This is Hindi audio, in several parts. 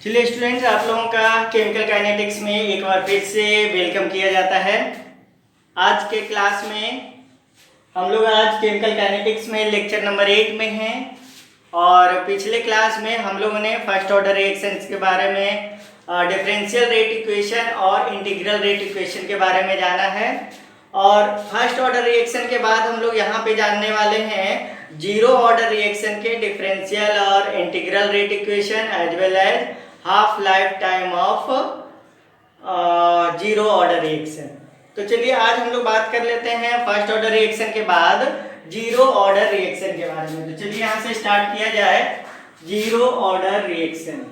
चलिए स्टूडेंट्स, आप लोगों का केमिकल काइनेटिक्स में एक बार फिर से वेलकम किया जाता है। आज के क्लास में हम लोग आज केमिकल काइनेटिक्स में लेक्चर नंबर 8 में हैं और पिछले क्लास में हम लोगों ने फर्स्ट ऑर्डर रिएक्शंस के बारे में, डिफरेंशियल रेट इक्वेशन और इंटीग्रल रेट इक्वेशन के बारे में जाना है। और फर्स्ट ऑर्डर रिएक्शन के बाद हम लोग यहाँ पे जानने वाले हैं जीरो ऑर्डर रिएक्शन के डिफरेंशियल और integral rate equation as well as half life time of zero order reaction. तो चलिए आज हम लोग बात कर लेते हैं फर्स्ट ऑर्डर रिएक्शन के बाद जीरो ऑर्डर रिएक्शन के बारे में। तो चलिए यहाँ से स्टार्ट किया जाए जीरो ऑर्डर रिएक्शन।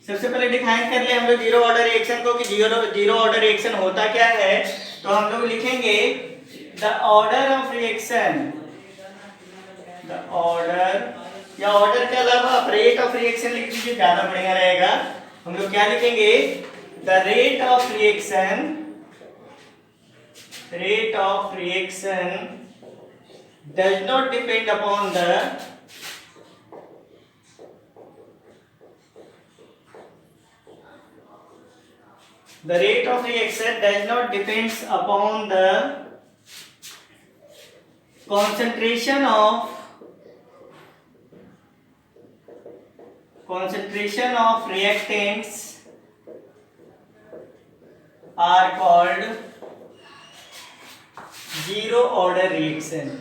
सबसे पहले डिफाइन कर ले हम लोग जीरो ऑर्डर रिएक्शन को कि जीरो ऑर्डर रिएक्शन होता क्या है। तो हम लोग लिखेंगे the order of reaction, the order या ऑर्डर के अलावा आप रेट ऑफ रिएक्शन लिख लीजिए, ज्यादा बढ़िया रहेगा। हम लोग क्या लिखेंगे, the rate of reaction, rate of reaction does not depend upon the rate of reaction does not depends upon the concentration of reactants are called zero order reaction।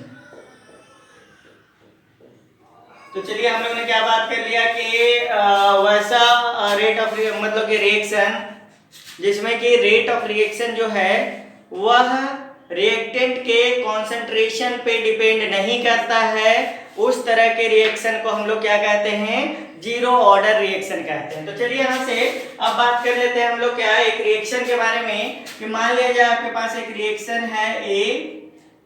तो चलिए हम लोगों ने क्या बात कर लिया कि वैसा रेट ऑफ मतलब कि रिएक्शन जिसमें कि रेट ऑफ रिएक्शन जो है वह रिएक्टेंट के कॉन्सेंट्रेशन पे डिपेंड नहीं करता है, उस तरह के रिएक्शन को हम लोग क्या कहते हैं, जीरो ऑर्डर रिएक्शन कहते हैं। तो चलिए यहाँ से अब बात कर लेते हैं हम लोग क्या एक रिएक्शन के बारे में कि मान लिया जाए आपके पास एक रिएक्शन है ए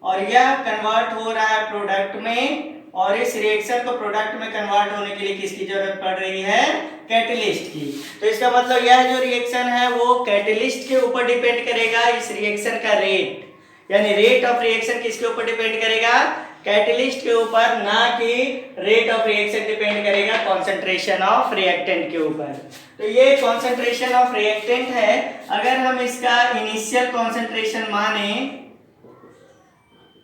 और यह कन्वर्ट हो रहा है प्रोडक्ट में, और इस रिएक्शन को प्रोडक्ट में कन्वर्ट होने के लिए किसकी जरूरत पड़ रही है, कैटलिस्ट की। तो इसका मतलब यह जो रिएक्शन है वो कैटलिस्ट के ऊपर डिपेंड करेगा। इस रिएक्शन का रेट यानी रेट ऑफ रिएक्शन किसके ऊपर डिपेंड करेगा, कैटलिस्ट के ऊपर, ना कि रेट ऑफ रिएक्शन डिपेंड करेगा कॉन्सेंट्रेशन ऑफ रिएक्टेंट के ऊपर। तो ये कॉन्सेंट्रेशन ऑफ रिएक्टेंट है। अगर हम इसका इनिशियल कॉन्सेंट्रेशन माने,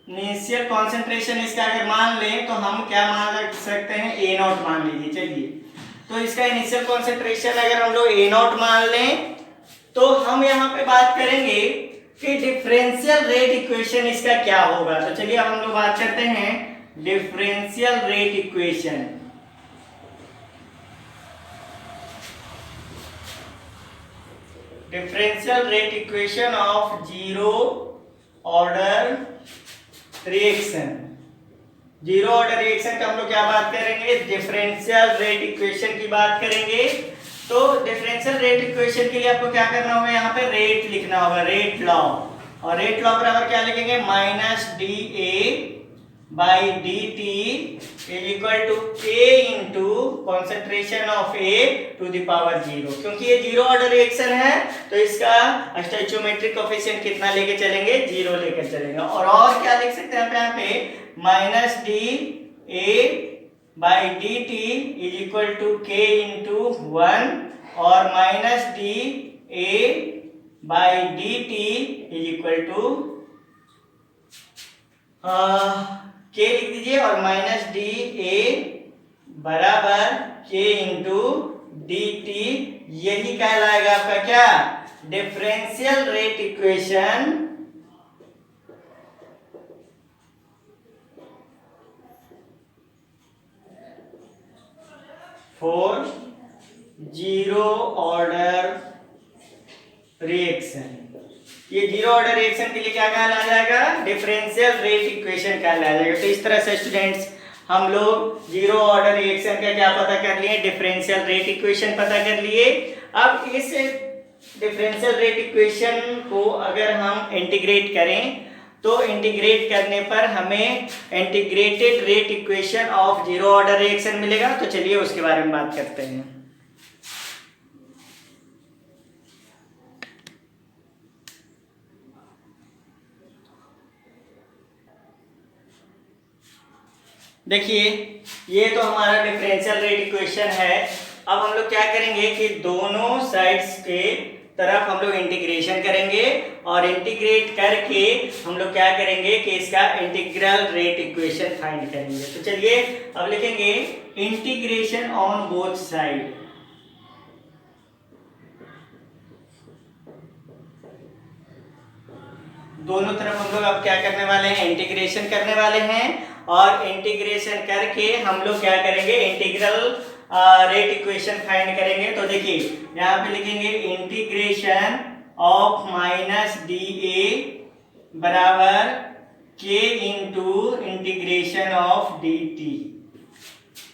इनिशियल कॉन्सेंट्रेशन इसका अगर मान लें तो हम क्या मान सकते हैं, ए नॉट मान लीजिए। चलिए तो इसका इनिशियल कॉन्सेंट्रेशन अगर हम लोग ए नॉट मान लें तो हम यहाँ पे बात करेंगे कि डिफरेंशियल रेट इक्वेशन इसका क्या होगा। तो चलिए हम लोग बात करते हैं differential rate equation. Differential rate equation of zero order reaction. Zero order reaction का हम लोग क्या बात करेंगे, डिफरेंशियल रेट इक्वेशन की बात करेंगे। तो डिफरेंशियल रेट इक्वेशन के लिए आपको क्या करना होगा, यहाँ पे रेट लिखना होगा, रेट लॉ। और रेट लॉ बराबर क्या लिखेंगे, minus D A by D T is equal to K into concentration of A to the power zero. क्योंकि ये जीरो ऑर्डर रिएक्शन है तो इसका स्टोइचियोमेट्रिक कोएफिशिएंट कितना लेके चलेंगे, जीरो लेकर चलेंगे। और क्या लिख सकते हैं यहाँ पे, minus D A by D T is equal to K into one, और minus D A by D T is equal to K लिख दीजिए, और माइनस डी ए बराबर के इंटू डी टी। यही कहलाएगा आपका क्या, differential rate equation for zero order reaction. ये जीरो ऑर्डर रिएक्शन के लिए क्या कहलाया जाएगा, डिफरेंशियल रेट इक्वेशन कहलाया जाएगा। तो इस तरह से स्टूडेंट्स हम लोग जीरो ऑर्डर रिएक्शन का क्या पता कर लिए, डिफरेंशियल रेट इक्वेशन पता कर लिए। अब इस डिफरेंशियल रेट इक्वेशन को अगर हम इंटीग्रेट करें तो इंटीग्रेट करने पर हमें integrated rate equation of zero order reaction मिलेगा। तो चलिए उसके बारे में बात करते हैं। देखिए ये तो हमारा डिफरेंशियल रेट इक्वेशन है। अब हम लोग क्या करेंगे कि दोनों साइड्स के तरफ हम लोग इंटीग्रेशन करेंगे और इंटीग्रेट करके हम लोग क्या करेंगे कि इसका इंटीग्रल रेट इक्वेशन फाइंड करेंगे। तो चलिए अब लिखेंगे इंटीग्रेशन ऑन बोथ साइड। दोनों तरफ हम लोग अब क्या करने वाले हैं, इंटीग्रेशन करने वाले हैं और इंटीग्रेशन करके हम लोग क्या करेंगे, इंटीग्रल रेट इक्वेशन फाइंड करेंगे। तो देखिए यहाँ पे लिखेंगे इंटीग्रेशन ऑफ माइनस डी ए बराबर के into integration of D T,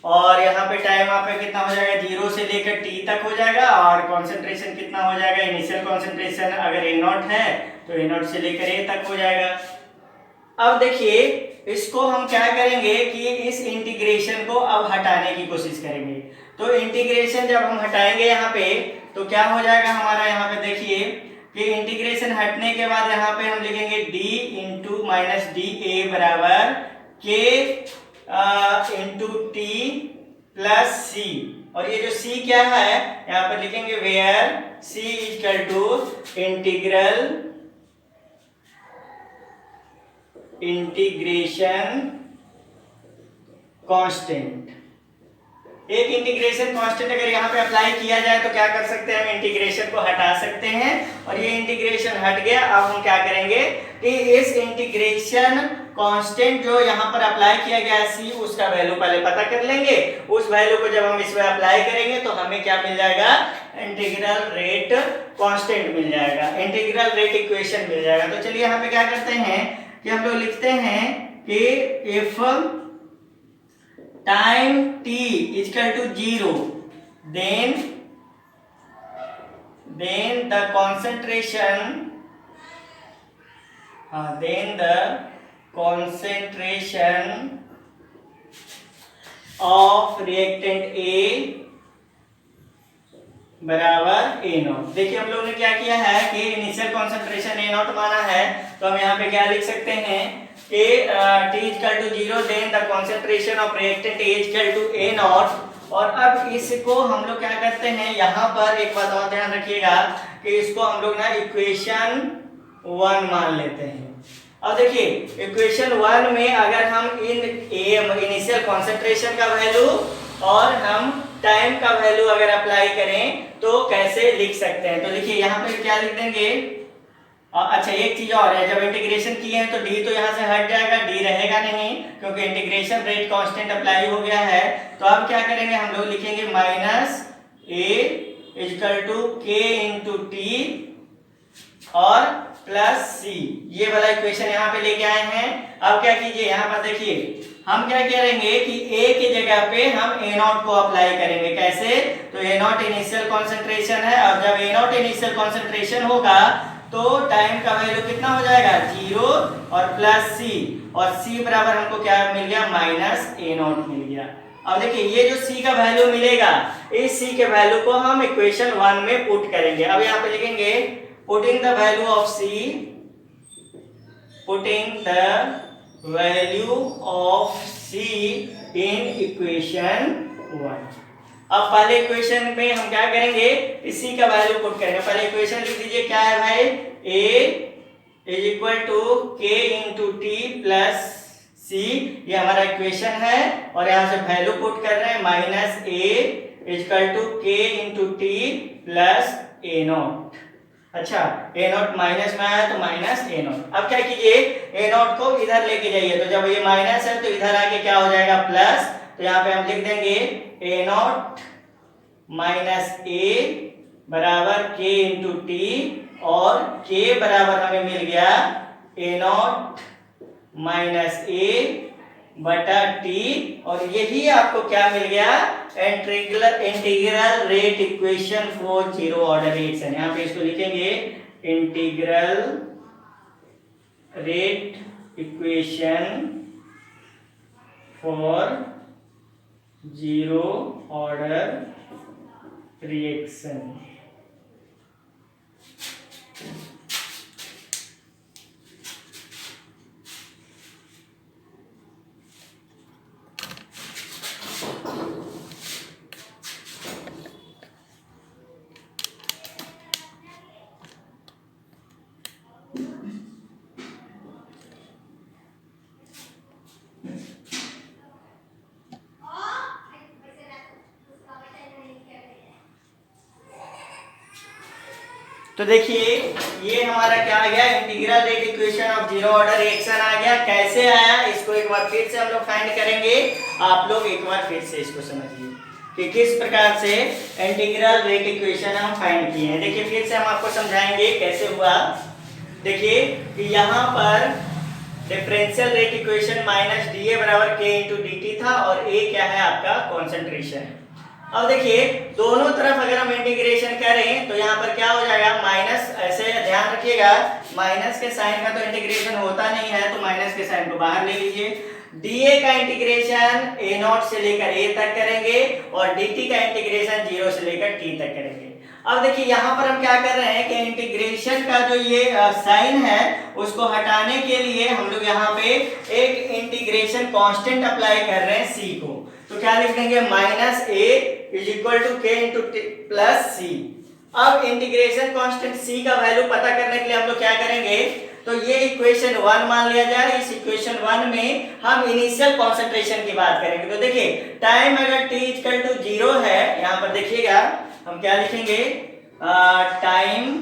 और यहाँ पे टाइम आपका कितना हो जाएगा, 0 से लेकर t तक हो जाएगा, और कॉन्सेंट्रेशन कितना हो जाएगा, इनिशियल कॉन्सेंट्रेशन अगर ए नॉट है तो ए नॉट से लेकर ए तक हो जाएगा। अब देखिए इसको हम क्या करेंगे कि इस इंटीग्रेशन को अब हटाने की कोशिश करेंगे। तो इंटीग्रेशन जब हम हटाएंगे यहाँ पे तो क्या हो जाएगा हमारा, यहाँ पे देखिए कि इंटीग्रेशन हटने के बाद यहाँ पे हम लिखेंगे d इंटू माइनस डी ए बराबर के इंटू टी प्लस सी, और ये जो c क्या है यहाँ पर लिखेंगे where c equal to integration constant. एक इंटीग्रेशन कांस्टेंट अगर यहाँ पे अप्लाई किया जाए तो क्या कर सकते हैं, हम इंटीग्रेशन को हटा सकते हैं, और ये इंटीग्रेशन हट गया। अब हम क्या करेंगे कि इस इंटीग्रेशन कांस्टेंट जो यहाँ पर अप्लाई किया गया है c, उसका वैल्यू पहले पता कर लेंगे। उस वैल्यू को जब हम इसमें अप्लाई करेंगे तो हमें क्या मिल जाएगा, इंटीग्रल रेट कांस्टेंट मिल जाएगा, इंटीग्रल रेट इक्वेशन मिल जाएगा। तो चलिए यहाँ पे क्या करते हैं कि हम लोग लिखते हैं कि if time t equal to 0 then the concentration of reactant A बराबर ए नॉट। देखिए हम लोगों ने क्या किया है कि इनिशियल कॉन्सेंट्रेशन ए नॉट माना है, तो हम यहाँ पे क्या लिख सकते हैं कि t equal to 0 then the concentration of reactant A equal to A naught. और अब इसको हम लोग क्या करते हैं, यहाँ पर एक बात और ध्यान रखिएगा कि इसको हम लोग ना इक्वेशन 1 मान लेते हैं। अब देखिए इक्वेशन 1 में अगर हम इनिशियल कॉन्सेंट्रेशन का वैल्यू और हम टाइम का वैल्यू अगर अप्लाई करें तो कैसे लिख सकते हैं। तो देखिए यहाँ पे क्या लिख देंगे, अच्छा एक चीज और है, जब इंटीग्रेशन किए हैं तो d तो यहाँ से हट जाएगा, d रहेगा नहीं क्योंकि इंटीग्रेशन रेट कांस्टेंट अप्लाई हो गया है। तो अब क्या करेंगे, हम लोग लिखेंगे minus a equal to K into T और प्लस सी, ये वाला इक्वेशन यहाँ पे लेके आए हैं। अब क्या कीजिए, यहाँ पर देखिए हम क्या करेंगे कि a की जगह पे हम a नॉट को अप्लाई करेंगे। कैसे, तो a नॉट इनिशियल कॉन्सेंट्रेशन है, और जब a नॉट इनिशियल कॉन्सेंट्रेशन होगा तो टाइम का वैल्यू कितना हो जाएगा, 0 और प्लस c, और c बराबर हमको क्या मिल गया, माइनस a नॉट मिल गया। अब देखिए ये जो c का वैल्यू मिलेगा, इस c के वैल्यू को हम इक्वेशन 1 में पुट करेंगे। अब यहाँ पे लिखेंगे putting the value of c, putting the value of c in equation 1। अब पहले इक्वेशन में हम क्या करेंगे, इसी का वैल्यू पुट करेंगे। पहले इक्वेशन लिख दीजिए, क्या है भाई, a is equal to K into T plus सी, ये हमारा इक्वेशन है, और यहाँ से वैल्यू पुट कर रहे हैं minus a equal to K into T plus A not. अच्छा ए नॉट माइनस में आया तो माइनस ए नॉट। अब क्या कीजिए, ए नॉट को इधर लेके जाइए, तो जब ये माइनस है तो इधर आके क्या हो जाएगा, प्लस। तो यहाँ पे हम लिख देंगे ए नॉट माइनस ए बराबर के इंटू टी, और के बराबर हमें मिल गया ए नॉट माइनस ए बटा टी, और यही आपको क्या मिल गया, integral rate equation for zero order reaction. यहाँ पे इसको लिखेंगे integral rate equation for zero order reaction. तो देखिए ये हमारा क्या आ गया, integral rate equation of zero order reaction आ गया। कैसे आया इसको एक बार फिर से हम लोग फाइंड करेंगे। आप लोग एक बार फिर से इसको समझिए कि किस प्रकार से इंटीग्रल रेट इक्वेशन हम फाइंड किए हैं। देखिए फिर से हम आपको समझाएंगे कैसे हुआ। देखिए कि यहाँ पर differential rate equation minus D ए बराबर के इंटू डी टी था और ए क्या है आपका कॉन्सेंट्रेशन। अब देखिए दोनों तरफ अगर हम इंटीग्रेशन करें तो यहाँ पर क्या हो जाएगा, माइनस, ऐसे ध्यान रखिएगा माइनस के साइन का तो इंटीग्रेशन होता नहीं है, तो माइनस के साइन को बाहर ले लीजिए। डीए का इंटीग्रेशन ए नॉट से लेकर ए तक करेंगे और dt का इंटीग्रेशन 0 से लेकर t तक करेंगे। अब देखिए यहाँ पर हम क्या कर रहे हैं कि इंटीग्रेशन का जो ये साइन है उसको हटाने के लिए हम लोग यहाँ पे एक इंटीग्रेशन कांस्टेंट अप्लाई कर रहे हैं c को। तो क्या लिख देंगे, minus a is equal to K into plus C. अब इंटीग्रेशन कांस्टेंट c का वैल्यू पता करने के लिए हम लोग क्या करेंगे, तो ये इक्वेशन 1 मान लिया जाए। इस इक्वेशन 1 में हम इनिशियल कॉन्सेंट्रेशन की बात करेंगे। तो देखिए टाइम अगर t इक्वल टू 0 है, यहाँ पर देखिएगा हम क्या लिखेंगे, टाइम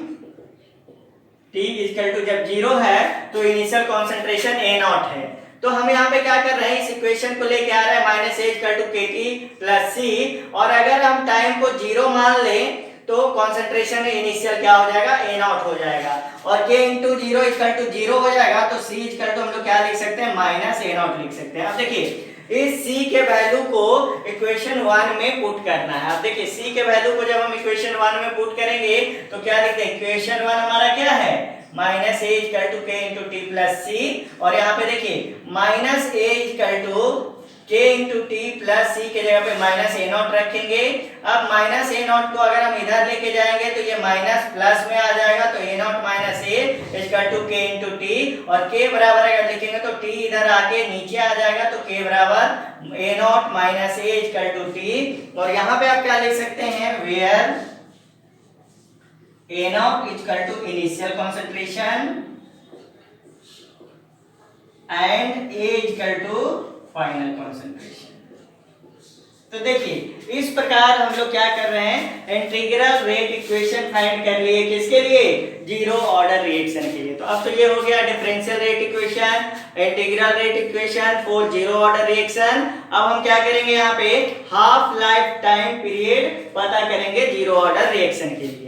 t इक्वल टू जब 0 है तो इनिशियल कॉन्सेंट्रेशन a नॉट है। तो हम यहाँ पे क्या कर रहे हैं, इस इक्वेशन को लेके आ रहे हैं माइनस ए इक्वल टू के टी प्लस सी, और अगर हम टाइम को 0 मान लें तो कॉन्सेंट्रेशन इनिशियल क्या हो जाएगा, ए नॉट हो जाएगा, और के इंटू 0 इक्वल टू 0 हो जाएगा। तो सी इक्वल टू हम लोग क्या लिख सकते हैं, माइनस ए नॉट लिख सकते हैं। अब देखिए इस सी के वैल्यू को इक्वेशन 1 में पुट करना है। अब देखिए सी के वैल्यू को जब हम इक्वेशन 1 में पुट करेंगे तो क्या लिखते हैं, इक्वेशन 1 हमारा क्या है, minus A equal to K into T plus सी, और यहाँ पे देखिए minus A equal to K into T plus सी के जगह पे माइनस ए नॉट रखेंगे। अब माइनस ए नॉट को अगर हम इधर लेके जाएंगे तो ये माइनस प्लस में आ जाएगा, तो A not minus A equal to K into T, और के बराबर अगर लिखेंगे तो टी इधर आके नीचे आ जाएगा, तो के बराबर A not minus A equal to T. और यहाँ पे आप क्या लिख सकते हैं, where A not equal to initial concentration and A equal to final concentration. तो देखिए इस प्रकार हम लोग क्या कर रहे हैं, इंटीग्रल रेट इक्वेशन फाइंड कर लिए, किसके लिए, जीरो ऑर्डर रिएक्शन के लिए। तो अब तो ये हो गया differential rate equation, integral rate equation for zero order reaction. अब हम क्या करेंगे, यहाँ पे हाफ लाइफ टाइम पीरियड पता करेंगे जीरो ऑर्डर रिएक्शन के लिए।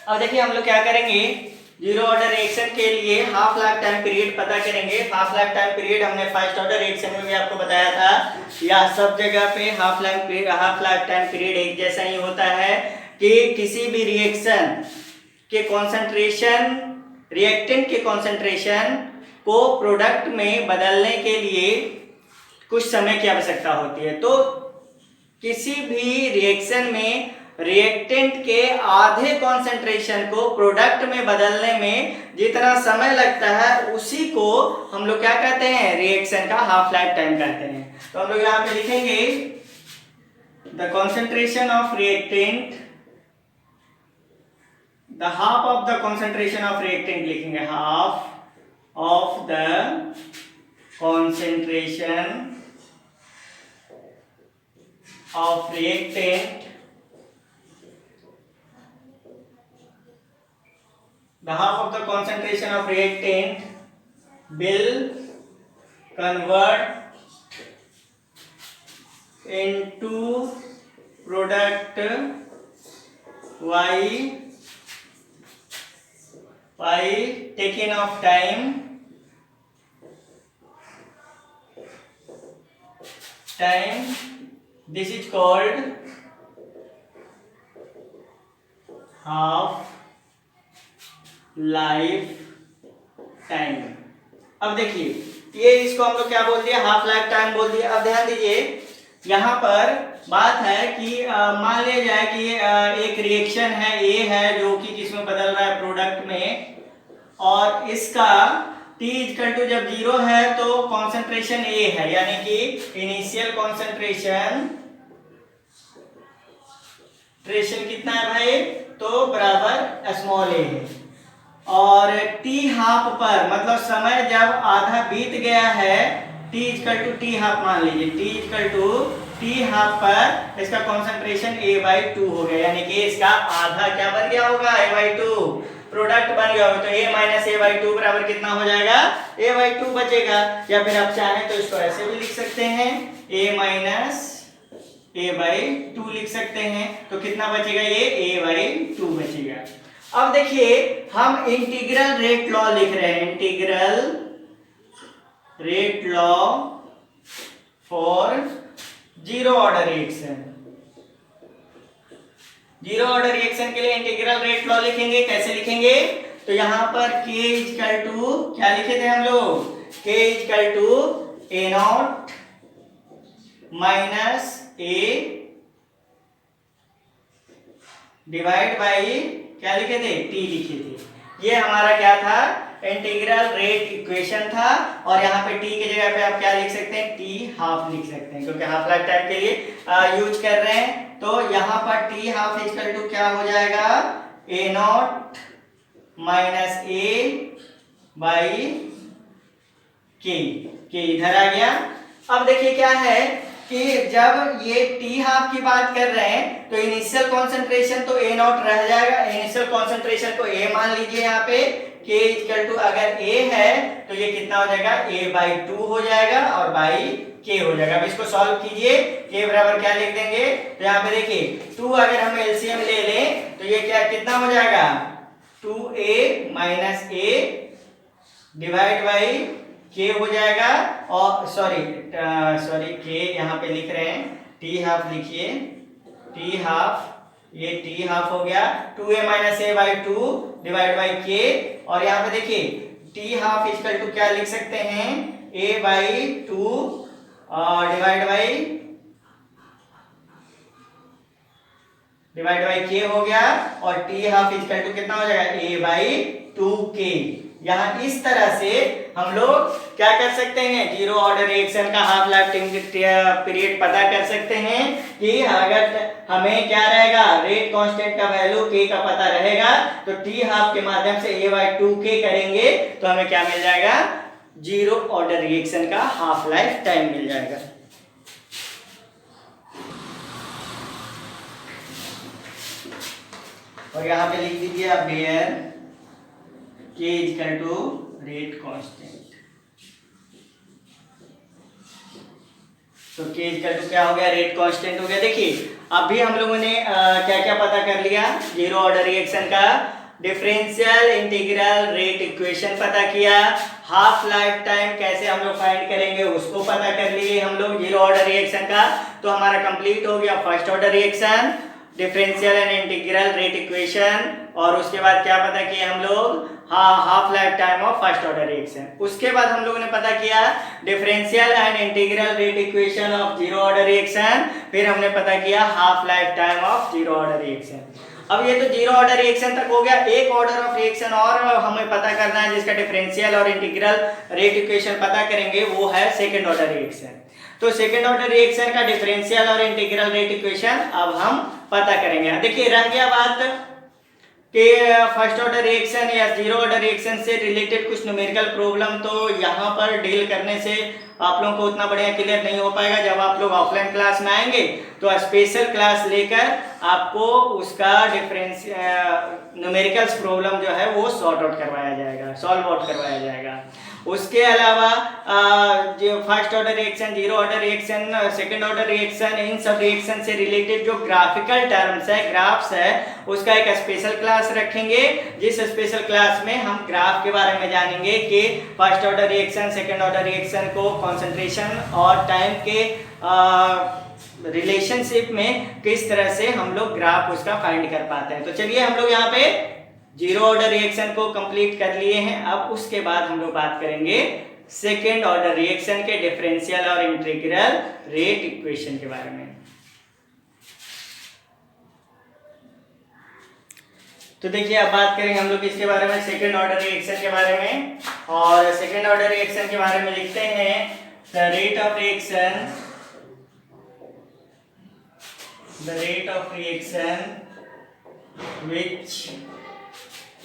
अब देखिए हम लोग क्या करेंगे, जीरो ऑर्डर रिएक्शन के लिए हाफ लाइफ टाइम पीरियड पता करेंगे। हाफ लाइफ टाइम पीरियड हमने फर्स्ट ऑर्डर रिएक्शन में भी आपको बताया था, या सब जगह पे हाफ लाइफ टाइम पीरियड एक जैसा ही होता है कि किसी भी रिएक्शन के कॉन्सेंट्रेशन, रिएक्टेंट के कॉन्सेंट्रेशन को प्रोडक्ट में बदलने के लिए कुछ समय की आवश्यकता होती है। तो किसी भी रिएक्शन में रिएक्टेंट के आधे कॉन्सेंट्रेशन को प्रोडक्ट में बदलने में जितना समय लगता है उसी को हम लोग क्या कहते हैं, रिएक्शन का हाफ लाइफ टाइम कहते हैं। तो हम लोग यहाँ पे लिखेंगे the concentration of reactant, the half of the concentration of reactant लिखेंगे, half of the concentration of reactant, the half of the concentration of reactant will convert into product by taking of time this is called half life time. अब देखिए ये इसको हम लोग क्या बोल दिया, हाफ लाइफ टाइम बोल दिया। अब ध्यान दीजिए यहाँ पर बात है कि मान लिया जाए कि एक रिएक्शन है ए है जो कि किसमें बदल रहा है, प्रोडक्ट में, और इसका T इक्वल टू जब 0 है तो कॉन्सेंट्रेशन ए है, यानी कि इनिशियल कॉन्सेंट्रेशन कितना है भाई, तो बराबर स्मॉल ए है। और टी हाफ पर मतलब समय जब आधा बीत गया है, T equal to T half मान लीजिए, T equal to T half पर इसका कॉन्सेंट्रेशन A/2 हो गया, यानी कि इसका आधा क्या बन गया होगा, A/2 प्रोडक्ट बन गया होगा। तो A माइनस A/2 बराबर कितना हो जाएगा, A/2 बचेगा। या फिर आप चाहें तो इसको ऐसे भी लिख सकते हैं, A माइनस A/2 लिख सकते हैं। तो कितना बचेगा, ये A/2 बचेगा। अब देखिए हम इंटीग्रल रेट लॉ लिख रहे हैं, integral rate law for zero order reaction. Zero order reaction के लिए इंटीग्रल रेट लॉ लिखेंगे, कैसे लिखेंगे, तो यहां पर k इक्वल टू क्या लिखे थे हम लोग, k equal to A0 minus A divide by क्या लिखे थे, t लिखे थे। ये हमारा क्या था, इंटीग्रल रेट इक्वेशन था। और यहाँ पे t की जगह पे आप क्या लिख सकते हैं, t हाफ लिख सकते हैं, क्योंकि हाफ लाइफ टाइम के लिए यूज कर रहे हैं। तो यहाँ पर t हाफ इक्वल टू क्या हो जाएगा, A0 minus A by k इधर आ गया। अब देखिए क्या है कि जब ये टी हाफ की बात कर रहे हैं तो इनिशियल कॉन्सेंट्रेशन तो A0 रह जाएगा, इनिशियल कॉन्सेंट्रेशन को A मान लीजिए, यहाँ पे K इक्वल टू अगर A है तो ये कितना हो जाएगा, A/2 हो जाएगा और बाई K हो जाएगा। अब इसको सॉल्व कीजिए, K बराबर क्या लिख देंगे, तो यहाँ पे देखिए 2 अगर हम एलसीएम ले लें तो ये क्या कितना हो जाएगा, 2A minus A divide by K हो जाएगा। और सॉरी K यहाँ पे लिख रहे हैं, टी हाफ लिखिए, टी हाफ, ये टी हाफ हो गया, 2A minus A/2 divide by K। और यहाँ पे देखिए टी हाफ इक्वल टू क्या लिख सकते हैं, A/2 डिवाइड बाई K हो गया। और टी हाफ इक्वल टू कितना हो जाएगा, A/2K। यहाँ इस तरह से हम लोग क्या कर सकते हैं, जीरो ऑर्डर रिएक्शन का हाफ लाइफ पीरियड पता कर सकते हैं कि अगर हमें क्या रहेगा, रेट कांस्टेंट का वैल्यू K का पता रहेगा तो टी हाफ के माध्यम से A/2K करेंगे तो हमें क्या मिल जाएगा, जीरो ऑर्डर रिएक्शन का हाफ लाइफ टाइम मिल जाएगा। और यहाँ पे लिख दीजिए आप where K equal to rate constant. तो K इक्वल टू क्या हो गया, रेट कांस्टेंट हो गया। देखिए अभी हम लोगों ने क्या क्या पता कर लिया, जीरो ऑर्डर रिएक्शन का डिफरेंशियल इंटीग्रल रेट इक्वेशन पता किया, हाफ लाइफ टाइम कैसे हम लोग फाइंड करेंगे उसको पता कर लिए हम लोग जीरो ऑर्डर रिएक्शन का। तो हमारा कंप्लीट हो गया first order reaction, differential and integral rate equation, और उसके बाद क्या पता किया हम लोग, half life time of first order reaction. उसके बाद हम लोगों ने पता किया differential and integral rate equation of zero order reaction, फिर हमने पता किया half life time of zero order reaction. अब ये तो जीरो ऑर्डर रिएक्शन तक हो गया। एक ऑर्डर ऑफ रिएक्शन और हमें पता करना है जिसका डिफरेंशियल और इंटीग्रल रेट इक्वेशन पता करेंगे, वो है सेकंड ऑर्डर रिएक्शन। तो सेकंड ऑर्डर रिएक्शन का डिफरेंशियल और इंटीग्रल रेट इक्वेशन अब हम पता करेंगे। देखिए रह गया बात कि फर्स्ट ऑर्डर रिएक्शन या जीरो ऑर्डर रिएक्शन से रिलेटेड कुछ न्यूमेरिकल प्रॉब्लम, तो यहाँ पर डील करने से आप लोगों को उतना बढ़िया क्लियर नहीं हो पाएगा। जब आप लोग ऑफलाइन क्लास में आएंगे तो स्पेशल क्लास लेकर आपको उसका डिफरेंस न्यूमेरिकल्स प्रॉब्लम जो है वो सॉर्ट आउट करवाया जाएगा, सॉल्व आउट करवाया जाएगा। उसके अलावा जो first order reaction, zero order reaction, second order reaction, इन सब रिएक्शन से रिलेटेड जो ग्राफिकल टर्म्स है, ग्राफ्स है, उसका एक स्पेशल क्लास रखेंगे, जिस स्पेशल क्लास में हम ग्राफ के बारे में जानेंगे कि first order reaction, second order reaction को कंसंट्रेशन और टाइम के रिलेशनशिप में किस तरह से हम लोग ग्राफ उसका फाइंड कर पाते हैं। तो चलिए हम लोग यहाँ पे जीरो ऑर्डर रिएक्शन को कंप्लीट कर लिए हैं। अब उसके बाद हम लोग बात करेंगे सेकेंड ऑर्डर रिएक्शन के डिफरेंशियल और इंटीग्रल रेट इक्वेशन के बारे में। तो देखिए अब बात करेंगे हम लोग इसके बारे में, सेकेंड ऑर्डर रिएक्शन के बारे में। और सेकेंड ऑर्डर रिएक्शन के बारे में लिखते हैं the rate of reaction which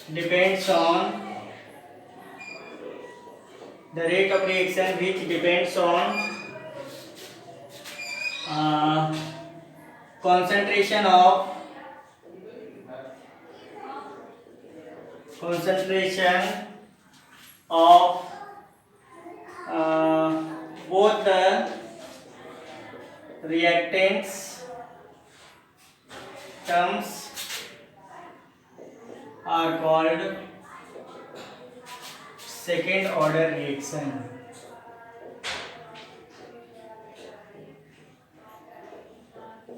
depends on the rate of reaction which depends on concentration of both the reactants terms are called second order reaction.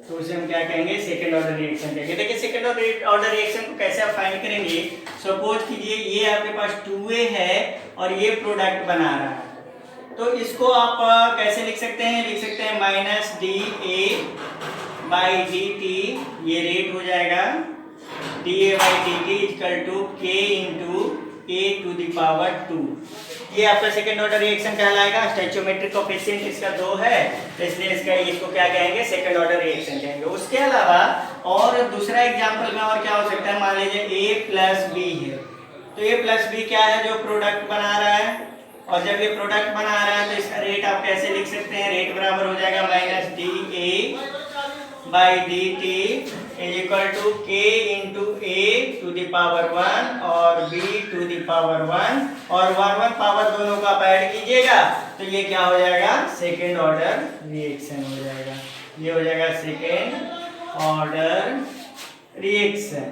तो उसे हम क्या कहेंगे, सेकेंड ऑर्डर रिएक्शन कहेंगे। देखिए सेकेंड ऑर्डर रिएक्शन को कैसे आप फाइंड करेंगे। सपोज कीजिए ये आपके पास 2A है और ये प्रोडक्ट बना रहा है, तो इसको आप कैसे लिख सकते हैं, लिख सकते हैं माइनस DA/dt, ये रेट हो जाएगा DA/dt equal to K into A⁴ ये आपका सेकेंड ऑर्डर रिएक्शन कहलाएगा। स्टोइचियोमेट्रिक कोएफिशिएंट इसका 2 है, तो इसलिए इसको क्या कहेंगे, सेकेंड ऑर्डर रिएक्शन कहेंगे। उसके अलावा और दूसरा एग्जांपल में और क्या हो सकता है, मान लीजिए A+B है, तो A+B क्या है, जो प्रोडक्ट बना रहा है, और जब ये प्रोडक्ट बना रहा है तो इसका रेट आप कैसे लिख सकते हैं, रेट बराबर हो जाएगा minus DA/dt is equal to K into A⁴ और B⁴ और 1 पावर दोनों का आप ऐड कीजिएगा तो ये क्या हो जाएगा, सेकेंड ऑर्डर रिएक्शन हो जाएगा। ये हो जाएगा सेकेंड ऑर्डर रिएक्शन।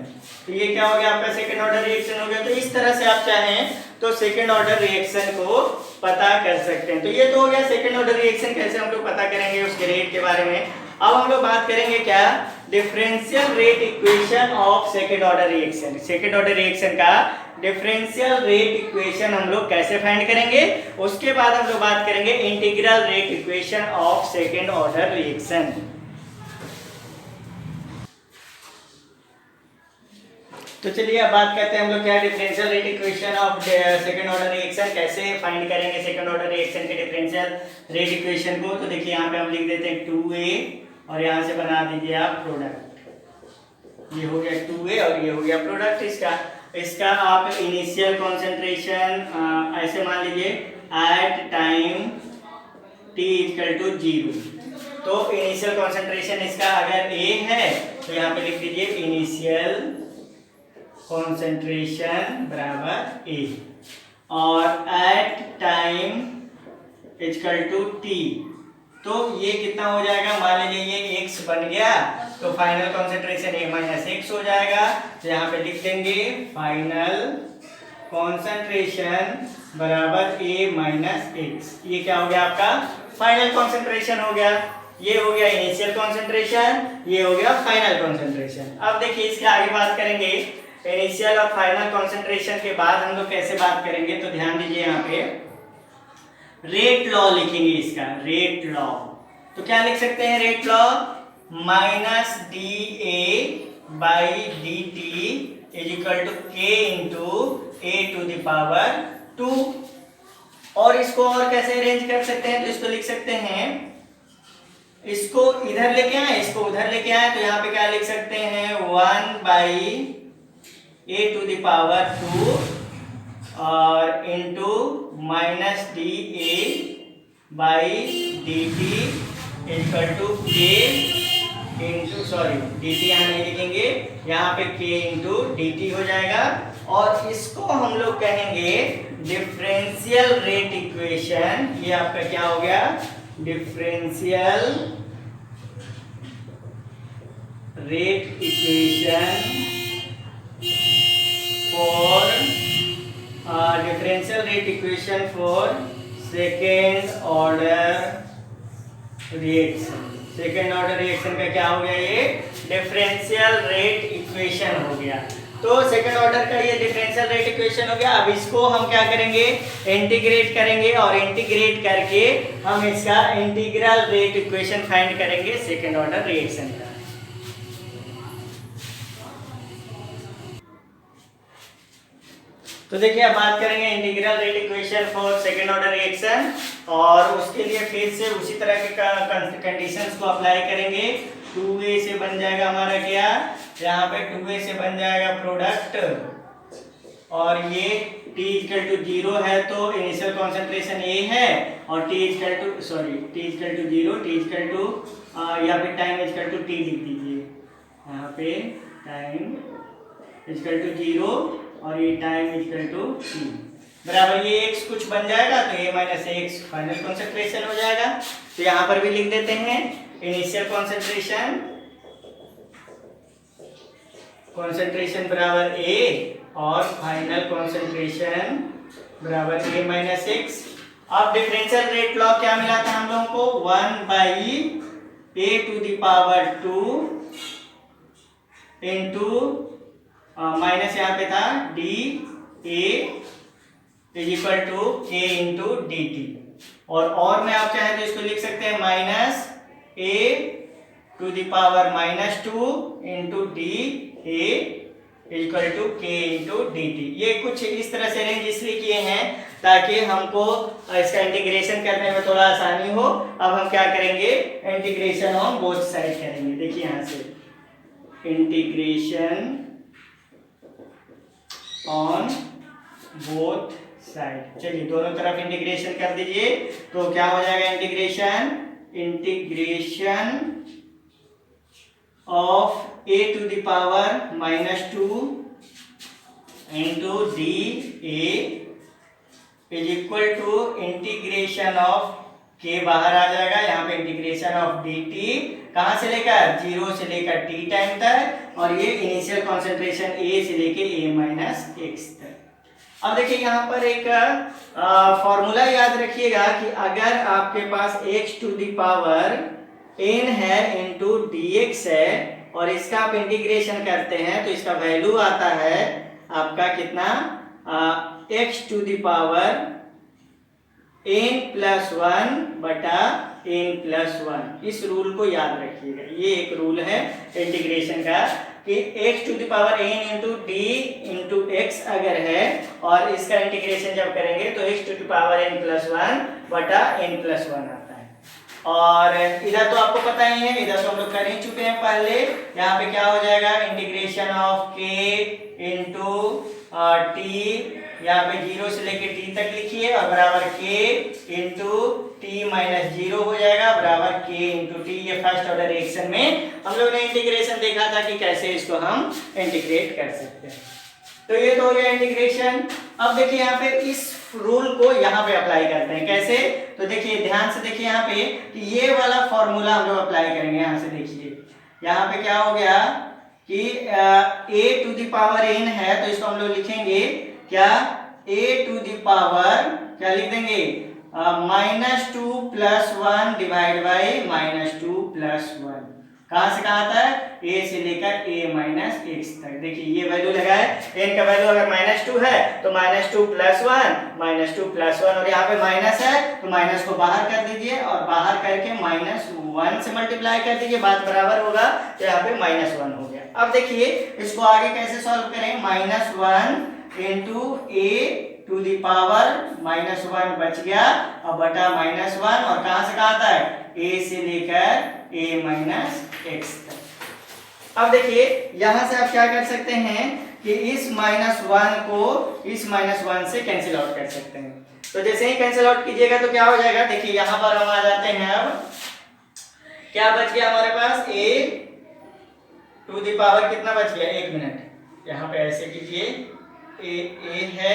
तो ये क्या हो गया, आपका सेकेंड ऑर्डर रिएक्शन हो गया। तो इस तरह से आप चाहें तो सेकेंड ऑर्डर रिएक्शन को पता कर सकते हैं। तो ये तो हो गया सेकेंड ऑर्डर रिएक्शन कैसे हम लोग पता करेंगे उसके रेट के बारे में। अब हम लोग बात करेंगे क्या, differential rate equation of second order reaction. Second order reaction का डिफरेंशियल रेट इक्वेशन हम लोग कैसे फाइंड करेंगे, उसके बाद हम लोग बात करेंगे integral rate equation of second order reaction. तो चलिए अब बात करते हैं हम लोग क्या, differential rate equation of second order reaction कैसे फाइंड करेंगे सेकंड ऑर्डर रिएक्शन के डिफरेंशियल रेट इक्वेशन को। तो देखिए यहाँ पे हम लिख देते हैं 2A और यहाँ से बना दीजिए आप प्रोडक्ट, ये हो गया 2A और ये हो गया प्रोडक्ट इसका आप इनिशियल कॉन्सेंट्रेशन ऐसे मान लीजिए at time t equal to 0। तो इनिशियल कॉन्सेंट्रेशन इसका अगर A है तो यहाँ पे लिख दीजिए इनिशियल कॉन्सेंट्रेशन बराबर A और at time equal to t। तो ये कितना हो जाएगा, मान लीजिए ये x बन गया तो final concentration A minus x हो जाएगा। तो यहाँ पे लिख देंगे फाइनल कॉन्सेंट्रेशन बराबर A माइनस x। ये क्या हो गया, आपका फाइनल कॉन्सेंट्रेशन हो गया। ये हो गया इनिशियल कॉन्सेंट्रेशन, ये हो गया फाइनल कॉन्सेंट्रेशन। अब देखिए इसके आगे बात करेंगे इनिशियल और फाइनल कॉन्सेंट्रेशन के बाद हम लोग कैसे बात करेंगे। तो ध्यान दीजिए यहाँ पे रेट लॉ लिखेंगे इसका, रेट लॉ। तो क्या लिख सकते हैं rate law, minus DA/dt is equal to K into A⁴ और इसको और कैसे अरेंज कर सकते हैं, तो इसको लिख सकते हैं, इसको इधर लेके आए, इसको उधर लेके आए, तो यहाँ पे क्या लिख सकते हैं 1/A⁴ और into minus DA/dt equal to K into dt यहाँ नहीं लिखेंगे, यहाँ पे K इंटू dt हो जाएगा। और इसको हम लोग कहेंगे डिफरेंशियल रेट इक्वेशन। ये आपका क्या हो गया, differential rate equation for differential rate equation for second order reaction. Second order reaction का क्या हो गया, ये डिफरेंशियल रेट इक्वेशन हो गया। तो सेकेंड ऑर्डर का ये डिफरेंशियल रेट इक्वेशन हो गया। अब इसको हम क्या करेंगे, इंटीग्रेट करेंगे और इंटीग्रेट करके हम इसका इंटीग्रल रेट इक्वेशन फाइंड करेंगे सेकेंड ऑर्डर रिएक्शन का। तो देखिए अब बात करेंगे integral rate equation for second order reaction और उसके लिए फिर से उसी तरह के कंडीशंस को अप्लाई करेंगे। 2A से बन जाएगा हमारा क्या, यहाँ पे 2A से बन जाएगा प्रोडक्ट और ये t इक्वल टू 0 है तो इनिशियल कॉन्सेंट्रेशन A है, और t equal to 0, t equal to यहाँ पे टाइम इक्वल टू t लिख दीजिए, यहाँ पे टाइम इक्वल टू 0 और ये टाइम इक्वल टू t बराबर ये x कुछ बन जाएगा तो a minus x final concentration हो जाएगा। तो यहाँ पर भी लिख देते हैं इनिशियल कॉन्सेंट्रेशन बराबर a और फाइनल कॉन्सेंट्रेशन बराबर a माइनस x। अब डिफरेंशियल रेट लॉ क्या मिला था हम लोगों को, 1 by a to the power 2 into minus यहाँ पे था D A is equal to K into D T, और में आप चाहें तो इसको लिख सकते हैं minus A to the power minus 2 into D A equal to K into D T. ये कुछ इस तरह से अरेंज इसलिए किए हैं ताकि हमको इसका इंटीग्रेशन करने में थोड़ा आसानी हो। अब हम क्या करेंगे, इंटीग्रेशन ऑन बोथ साइड करेंगे। देखिए यहाँ से इंटीग्रेशन ऑन बोथ साइड, चलिए दोनों तरफ इंटीग्रेशन कर दीजिए तो क्या हो जाएगा, integration of a to the power minus 2 into D A is equal to integration of K बाहर आ जाएगा, यहाँ पे इंटीग्रेशन ऑफ डी टी कहाँ से लेकर 0 से लेकर t टाइम तक, और ये इनिशियल कॉन्सेंट्रेशन a से लेके a माइनस x तक। अब देखिए यहाँ पर एक फॉर्मूला याद रखिएगा कि अगर आपके पास x to the power n है इंटू dx है और इसका आप इंटीग्रेशन करते हैं तो इसका वैल्यू आता है आपका कितना, x to the power n plus 1 बटा n प्लस 1। इस रूल को याद रखिएगा, ये एक रूल है इंटीग्रेशन का कि x to the power n into D into X अगर है और इसका इंटीग्रेशन जब करेंगे तो x to the power n plus 1 बटा n प्लस 1 आता है। और इधर तो आपको पता ही है, इधर तो हम लोग कर ही चुके हैं पहले। यहाँ पे क्या हो जाएगा, integration of k into T, यहाँ पे 0 से लेके t तक लिखिए और बराबर k इंटू टी माइनस 0 हो जाएगा बराबर k इंटू टी। ये फर्स्ट ऑर्डर रिएक्शन में हम लोग ने इंटीग्रेशन देखा था कि कैसे इसको हम इंटीग्रेट कर सकते हैं। तो ये तो हो गया इंटीग्रेशन। अब देखिए यहाँ पे इस रूल को यहाँ पे अप्लाई करते हैं, कैसे, तो देखिए ध्यान से देखिए यहाँ पे कि ये वाला फॉर्मूला हम लोग अप्लाई करेंगे। यहाँ से देखिए यहाँ पे क्या हो गया कि a to the power n है तो इसको हम लोग लिखेंगे क्या, a टू द पावर क्या लिख देंगे, minus 2 plus 1 divide by minus 2 plus 1। कहां से कहां तक, a से लेकर a माइनस x तक। देखिए ये वैल्यू लगा है, n का वैल्यू अगर माइनस 2 है तो माइनस 2 प्लस 1 माइनस 2 प्लस 1, और यहाँ पे माइनस है तो माइनस को बाहर कर दीजिए और बाहर करके माइनस 1 से मल्टीप्लाई कर दीजिए, बात बराबर होगा तो यहाँ पे माइनस 1 हो गया। अब देखिए इसको आगे कैसे सॉल्व करें, minus 1 into a to the power minus 1 बच गया और बटा माइनस 1, और कहां से कहां तक, a से लेकर a माइनस x तक। अब देखिए यहां से आप क्या कर सकते हैं कि इस माइनस 1 को इस माइनस 1 से कैंसिल आउट कर सकते हैं। तो जैसे ही कैंसिल आउट कीजिएगा तो क्या हो जाएगा, देखिए यहां पर हम आ जाते हैं। अब क्या बच गया हमारे पास, a टू द पावर कितना बच गया, 1 मिनट, यहाँ पे ऐसे कीजिए, a है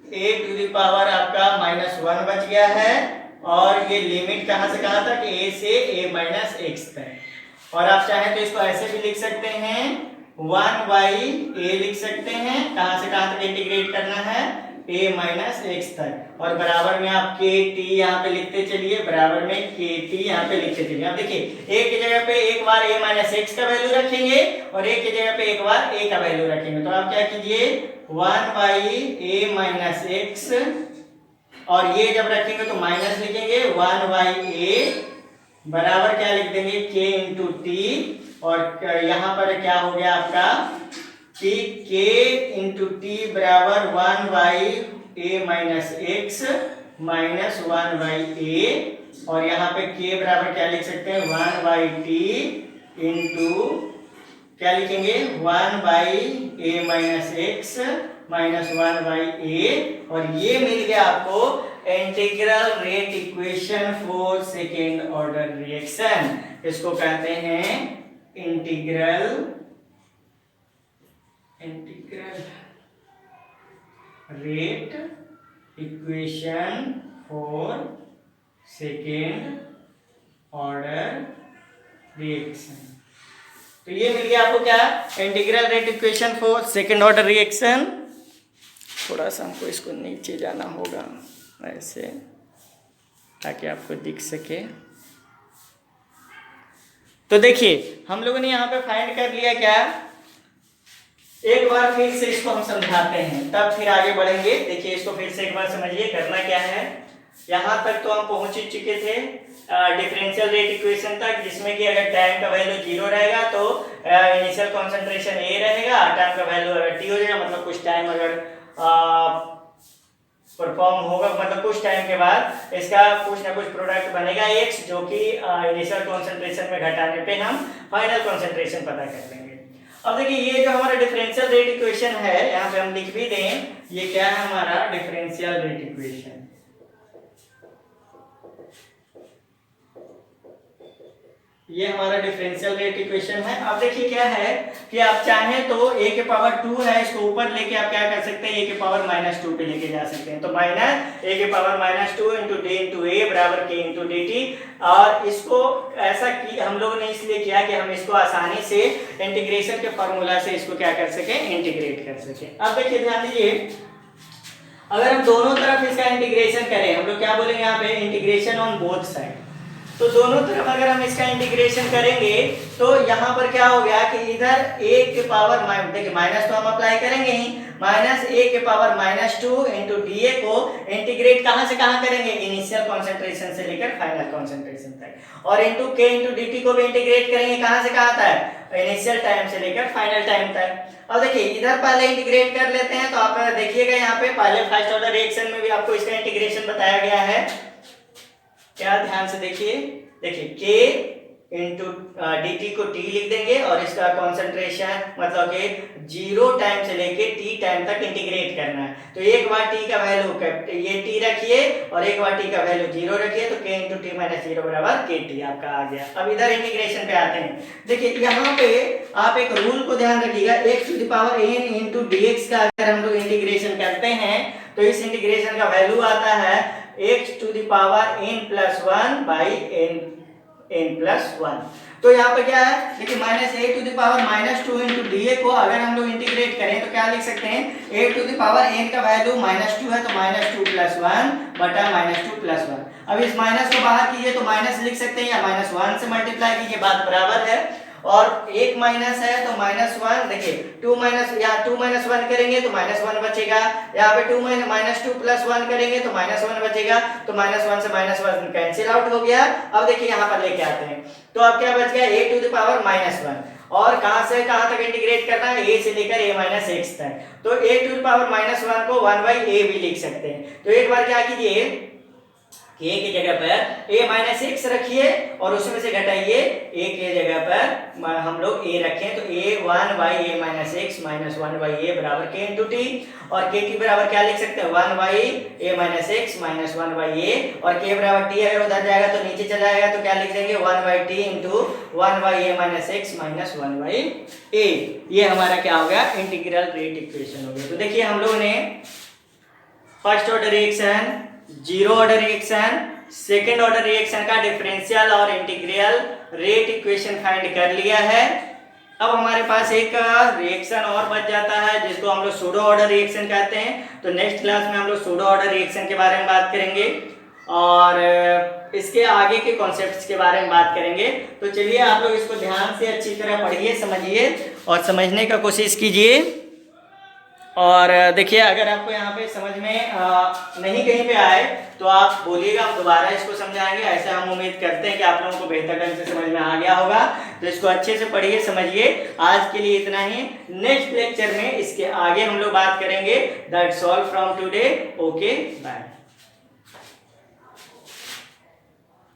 a टू द पावर आपका माइनस 1 बच गया है, और ये लिमिट कहां से कहां तक, a से a माइनस x तक। और आप चाहें तो इसको ऐसे भी लिख सकते हैं, 1 बाई a लिख सकते हैं, कहां से कहां तक इंटीग्रेट करना है, a माइनस x तक, और बराबर में आप के टी यहाँ पे लिखते चलिए, बराबर में के टी यहाँ पे लिखते चलिए। अब देखिए a की जगह पे एक बार a माइनस x का वैल्यू रखेंगे और a की जगह पे एक बार a का वैल्यू रखेंगे, तो आप क्या कीजिए, 1 बाई a माइनस x, और ये जब रखेंगे तो माइनस लिखेंगे, 1 बाई a बराबर क्या लिख देंगे, k इंटू टी, और यहाँ पर क्या हो गया आपका कि k इंटू टी बराबर 1 by a minus x minus 1 by a, और यहाँ पे k बराबर क्या लिख सकते हैं, 1 बाई टी इंटू क्या लिखेंगे 1/a-x माइनस 1/a, और ये मिल गया आपको integral rate equation for second order reaction. इसको कहते हैं integral rate equation for second order reaction. तो ये मिल गया आपको क्या, integral rate equation for second order reaction. थोड़ा सा हमको इसको नीचे जाना होगा ऐसे, ताकि आपको दिख सके। तो देखिए हम लोगों ने यहाँ पे फाइंड कर लिया क्या, एक बार फिर से इसको हम समझाते हैं, तब फिर आगे बढ़ेंगे। देखिए इसको फिर से एक बार समझिए, करना क्या है। यहाँ तक तो हम पहुंच चुके थे डिफरेंशियल रेट इक्वेशन तक, जिसमें कि अगर टाइम का वैल्यू 0 रहेगा तो इनिशियल कंसंट्रेशन A रहेगा, टाइम का वैल्यू अगर T हो जाएगा, मतलब कुछ टाइम अगर परफॉर्म होगा, मतलब कुछ टाइम के बाद इसका कुछ ना कुछ प्रोडक्ट बनेगा X, जो कि इनिशियल कंसंट्रेशन में घटाने पे हम फाइनल कंसंट्रेशन पता कर लेंगे। अब देखिए ये जो हमारा डिफरेंशियल रेट इक्वेशन है, यहाँ पे हम लिख भी दें, ये क्या है हमारा डिफरेंशियल रेट इक्वेशन। ये हमारा डिफरेंशियल रेट इक्वेशन है। अब देखिए क्या है कि आप चाहें तो a के पावर 2 है, इसको ऊपर लेके आप क्या कर सकते हैं, a के पावर -2 पे लेके जा सकते हैं। तो माइनस a के power -2 into d into a बराबर k इंटू dt। और इसको ऐसा कि हम लोगों ने इसलिए किया कि हम इसको आसानी से इंटीग्रेशन के फॉर्मूला से इसको क्या कर सके, इंटीग्रेट कर सके। अब देखिए ध्यान दीजिए, अगर हम दोनों तरफ इसका इंटीग्रेशन करें, हम लोग क्या बोलेंगे यहाँ पे, इंटीग्रेशन ऑन बोथ साइड। तो दोनों तरफ अगर हम इसका इंटीग्रेशन करेंगे तो यहाँ पर क्या हो गया कि इधर a के पावर, देखिए माइनस तो हम अप्लाई करेंगे ही, माइनस a के पावर -2 इंटू डी को इंटीग्रेट कहाँ से कहाँ करेंगे, इनिशियल कॉन्सेंट्रेशन से लेकर फाइनल कॉन्सेंट्रेशन तक, और इंटू k इंटू dt को भी इंटीग्रेट करेंगे कहाँ से कहाँ तक, इनिशियल टाइम से लेकर फाइनल टाइम तक। अब देखिए इधर पहले इंटीग्रेट कर लेते हैं, तो आप देखिएगा यहाँ पे पहले फर्स्ट ऑर्डर रिएक्शन में भी आपको इसका इंटीग्रेशन बताया गया है। क्या ध्यान से देखिए, k इंटू dt को t लिख देंगे, और इसका कॉन्सेंट्रेशन मतलब कि 0 टाइम से लेके t टाइम तक इंटीग्रेट करना है। तो एक बार t का वैल्यू ये t रखिए और एक बार t का वैल्यू 0 रखिए, तो k इंटू टी माइनस 0 बराबर kt आपका आ गया। अब इधर इंटीग्रेशन पे आते हैं। देखिए यहाँ पे आप एक रूल को ध्यान रखिएगा, x to the power n into dx का अगर हम लोग इंटीग्रेशन करते हैं तो इस इंटीग्रेशन का वैल्यू आता है x to the power n+1 by n+1। तो यहाँ पे क्या है, देखिए -a to the power -2 into D को अगर हम लोग इंटीग्रेट करें तो क्या लिख सकते हैं, a to the power n का वैल्यू -2 है, तो -2+1 बटा -2+1। अब इस माइनस को बाहर कीजिए तो माइनस लिख सकते हैं, या -1 से मल्टीप्लाई कीजिए, बात बराबर है। और एक माइनस है तो -1, देखिए 2 - 1 करेंगे तो -1 बचेगा, यहाँ पे 2 - 2+1 करेंगे तो -1 बचेगा, तो -1 से -1 कैंसिल आउट हो गया। अब देखिए यहाँ पर लेके आते हैं, तो अब क्या बच गया, a टू द पावर -1, और कहां से कहां तक इंटीग्रेट करना है, a से लेकर a-x तक। तो a टू द पावर -1 को 1/a भी लिख सकते हैं। तो एक बार क्या कीजिए, k की जगह पर a-x रखिए और उसमें से घटाइए a की जगह पर हम लोग a रखें, तो a 1/a-x माइनस 1/a बराबर k इंटू टी, और k की बराबर क्या लिख सकते हैं, 1/a-x माइनस 1/a, और k बराबर t अगर उधर जाएगा तो नीचे चला जाएगा, तो क्या लिख देंगे 1/t into 1/a-x minus 1/a। ये हमारा क्या हो गया, इंटीग्रल रेट इक्वेशन हो गया। तो देखिए हम लोगों ने first order reaction, zero order reaction, second order reaction का डिफरेंशियल और इंटीग्रल रेट इक्वेशन फाइंड कर लिया है। अब हमारे पास एक रिएक्शन और बच जाता है जिसको हम लोग सूडो ऑर्डर रिएक्शन कहते हैं। तो नेक्स्ट क्लास में हम लोग सूडो ऑर्डर रिएक्शन के बारे में बात करेंगे और इसके आगे के कॉन्सेप्ट्स के बारे में बात करेंगे। तो चलिए आप लोग इसको ध्यान से अच्छी तरह पढ़िए, समझिए और समझने का कोशिश कीजिए। और देखिए अगर आपको यहाँ पे समझ में नहीं कहीं पे आए तो आप बोलिएगा, हम दोबारा इसको समझाएंगे। ऐसे हम उम्मीद करते हैं कि आप लोगों को बेहतर ढंग से समझ में आ गया होगा। तो इसको अच्छे से पढ़िए, समझिए। आज के लिए इतना ही। नेक्स्ट लेक्चर में इसके आगे हम लोग बात करेंगे। That's all from today. Okay, bye.